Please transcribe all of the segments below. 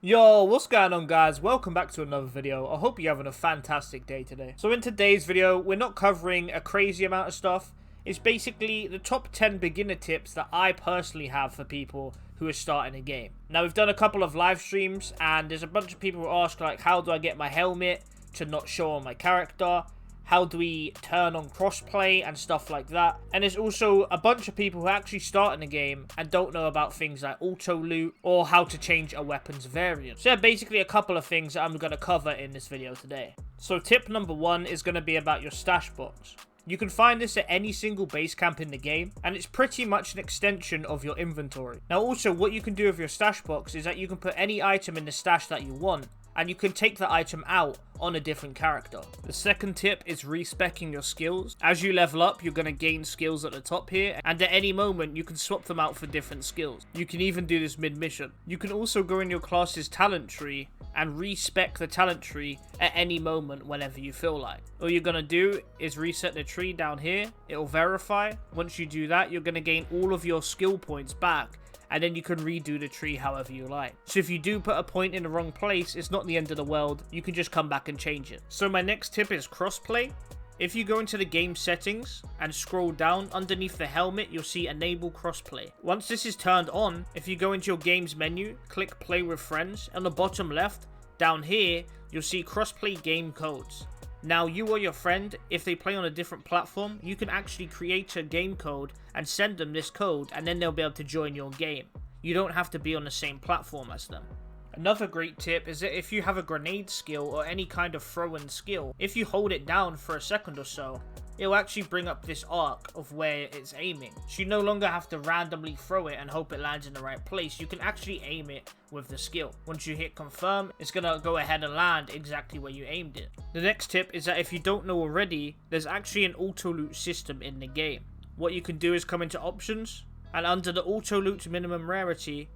Yo, what's going on guys? Welcome back to another video. I hope you're having a fantastic day today. So in today's video, we're not covering a crazy amount of stuff. It's basically the top 10 beginner tips that I personally have for people who are starting a game. Now we've done a couple of live streams and there's a bunch of people who ask like, how do I get my helmet to not show on my character? How do we turn on crossplay and stuff like that? And there's also a bunch of people who actually start in the game and don't know about things like auto loot or how to change a weapon's variant. So yeah, basically a couple of things that I'm going to cover in this video today. So tip number 1 is going to be about your stash box. You can find this at any single base camp in the game, and it's pretty much an extension of your inventory. Now also, what you can do with your stash box is that you can put any item in the stash that you want, and you can take the item out on a different character. The second tip is respeccing your skills. As you level up, you're going to gain skills at the top here, and at any moment, you can swap them out for different skills. You can even do this mid-mission. You can also go in your class's talent tree and respec the talent tree at any moment whenever you feel like. All you're going to do is reset the tree down here. It'll verify. Once you do that, you're going to gain all of your skill points back, and then you can redo the tree however you like. So if you do put a point in the wrong place, it's not the end of the world. You can just come back and change it. So my next tip is crossplay. If you go into the game settings and scroll down underneath the helmet, you'll see enable crossplay. Once this is turned on, if you go into your games menu, click play with friends. On the bottom left, down here, you'll see crossplay game codes. Now, you or your friend, if they play on a different platform, you can actually create a game code and send them this code, and then they'll be able to join your game. You don't have to be on the same platform as them. Another great tip is that if you have a grenade skill or any kind of throw-in skill, if you hold it down for a second or so, it'll actually bring up this arc of where it's aiming. So you no longer have to randomly throw it and hope it lands in the right place. You can actually aim it with the skill. Once you hit confirm, it's going to go ahead and land exactly where you aimed it. The next tip is that if you don't know already, there's actually an auto loot system in the game. What you can do is come into options, and under the auto loot minimum rarity,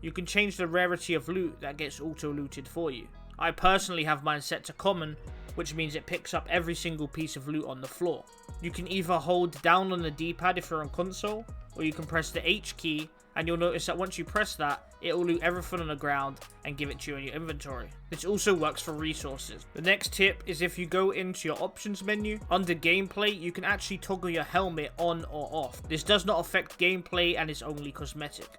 you can change the rarity of loot that gets auto looted for you. I personally have mine set to common, which means it picks up every single piece of loot on the floor. You can either hold down on the D-pad if you're on console, or you can press the H key, and you'll notice that once you press that, it will loot everything on the ground and give it to you in your inventory. This also works for resources. The next tip is if you go into your options menu, under gameplay, you can actually toggle your helmet on or off. This does not affect gameplay and is only cosmetic.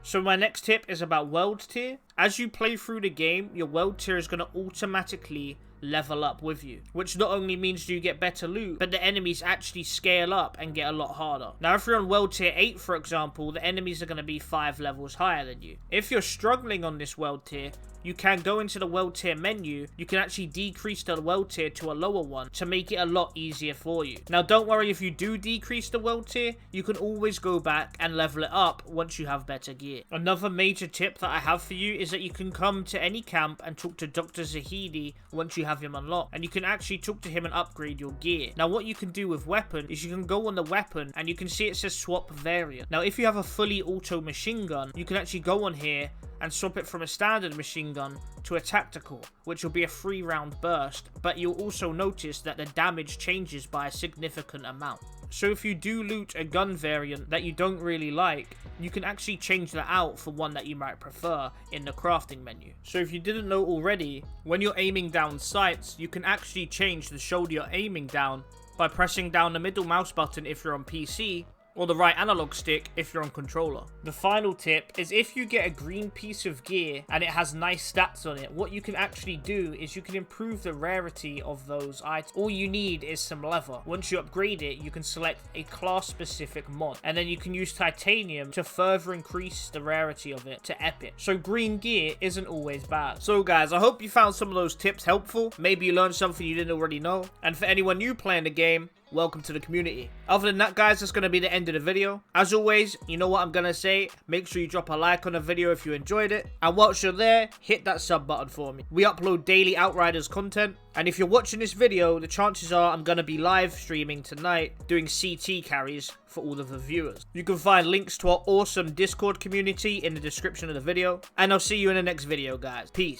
So my next tip is about world tier. As you play through the game, your world tier is going to automatically level up with you, which not only means you get better loot, but the enemies actually scale up and get a lot harder. Now if you're on world tier 8 for example, the enemies are going to be 5 levels higher than you. If you're struggling on this world tier, you can go into the world tier menu. You can actually decrease the world tier to a lower one to make it a lot easier for you. Now don't worry if you do decrease the world tier, you can always go back and level it up once you have better gear. Another major tip that I have for you is that you can come to any camp and talk to Dr. Zahidi once you have him unlocked, and you can actually talk to him and upgrade your gear. Now what you can do with weapon is you can go on the weapon and you can see it says swap variant. Now if you have a fully auto machine gun, you can actually go on here and swap it from a standard machine gun to a tactical, which will be a 3-round burst, but you'll also notice that the damage changes by a significant amount. So if you do loot a gun variant that you don't really like, you can actually change that out for one that you might prefer in the crafting menu. So if you didn't know already, when you're aiming down sights, you can actually change the shoulder you're aiming down by pressing down the middle mouse button if you're on PC, or the right analog stick if you're on controller. The final tip is if you get a green piece of gear and it has nice stats on it, what you can actually do is you can improve the rarity of those items. All you need is some leather. Once you upgrade it, you can select a class specific mod, and then you can use titanium to further increase the rarity of it to epic. So green gear isn't always bad. So guys, I hope you found some of those tips helpful. Maybe you learned something you didn't already know. And for anyone new playing the game, welcome to the community. Other than that guys, that's going to be the end of the video. As always, you know what I'm going to say, make sure you drop a like on the video if you enjoyed it, and whilst you're there, hit that sub button for me. We upload daily Outriders content, and if you're watching this video, the chances are I'm going to be live streaming tonight doing CT carries for all of the viewers. You can find links to our awesome Discord community in the description of the video, and I'll see you in the next video guys. Peace.